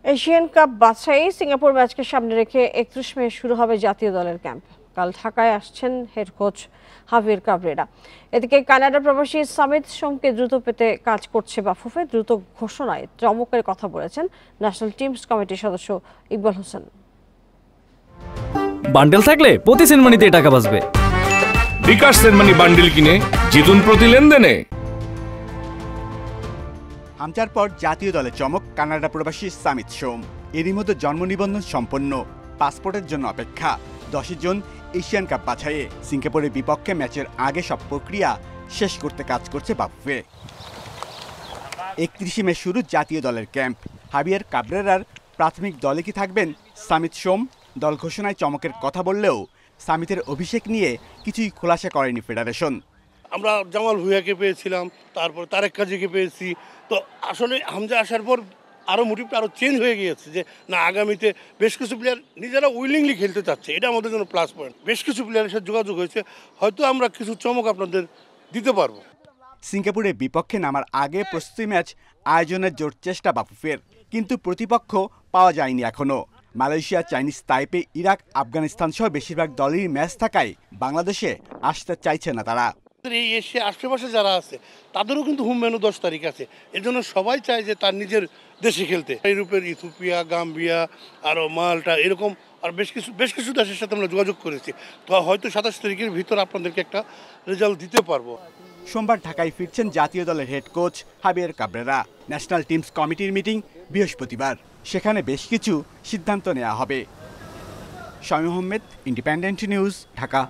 Asian cup বাছাই Singapore ম্যাচকে সামনে রেখে ৩১ মে শুরু হবে জাতীয় দলের ক্যাম্প। কাল ঢাকায় আসছেন হেড কোচ হাভিয়ের কাবরেরা। এদিকে কানাডা প্রবাসী সামিত সোমকে দ্রুত পেতে কাজ করছে বাফুফে। দ্রুত ঘোষণায় চমকের কথা বলেছেন ন্যাশনাল টিমস কমিটির সদস্য ইকবাল হোসেন। বান্ডেল থাকলে প্রতি সেনমানিতে টাকা বাঁচবে। বিকাশ সেনমানি বান্ডেল কিনে জিতুন প্রতি লেনদেনে। হামচার পর জাতীয় দলে চমক কানাডা প্রবাসী সামিত সোম। এরই মধ্যে জন্ম নিবন্ধন সম্পন্ন, পাসপোর্টের জন্য অপেক্ষা। 10 জুন এশিয়ান কাপ বাছাইয়ে সিঙ্গাপুরের বিপক্ষে ম্যাচের আগে সব প্রক্রিয়া শেষ করতে কাজ করছে বাফুফে। 31 মে শুরু জাতীয় দলের ক্যাম্প। হাভিয়ের কাবরেরার প্রাথমিক দলে কি থাকবেন সামিত সোম? দল ঘোষণায় চমকের কথা বললেও সামিতের অভিষেক নিয়ে কিছুই খোলাসা করেনি ফেডারেশন। আমরা জামাল ভুঁইয়াকে পেয়েছিলাম, তারপর তারেক কাজীকে পেয়েছি। তো আসলে হামজা আসার পর আরও মোটিভটা আরও চেঞ্জ হয়ে গিয়েছে যে না, আগামীতে বেশ কিছু প্লেয়ার নিজেরা উইলিংলি খেলতে চাচ্ছে, এটা আমাদের জন্য প্লাস পয়েন্ট। বেশ কিছু প্লেয়ারের সাথে যোগাযোগ হয়েছে, হয়তো আমরা কিছু চমক আপনাদের দিতে পারবো। সিঙ্গাপুরের বিপক্ষে নামার আগে প্রস্তুতি ম্যাচ আয়োজনের জোর চেষ্টা বাফুফের, কিন্তু প্রতিপক্ষ পাওয়া যায়নি এখনো। মালয়েশিয়া, চাইনিজ তাইপে, ইরাক, আফগানিস্তান সহ বেশিরভাগ দলেরই ম্যাচ থাকায় বাংলাদেশে আসতে চাইছে না তারা। এই এশিয়া আশেপাশে যারা আছে তাদেরও কিন্তু হোম ম্যানও 10 তারিখ আছে। এর জন্য সবাই চায় যে তার নিজের দেশে খেলতে। ইউরোপের ইথিওপিয়া, গাম্বিয়া, আরও মাল্টা, এরকম আর বেশ কিছু দেশের সাথে আমরা যোগাযোগ করেছি। তো হয়তো 27 তারিখের ভিতর আপনাদেরকে একটা রেজাল্ট দিতে পারবো। সোমবার ঢাকায় ফিরছেন জাতীয় দলের head coach Javier Cabrera. National teams কমিটির মিটিং বৃহস্পতিবার, সেখানে বেশ কিছু সিদ্ধান্ত নেওয়া হবে। Shamim Ahmed, independent news, Dhaka.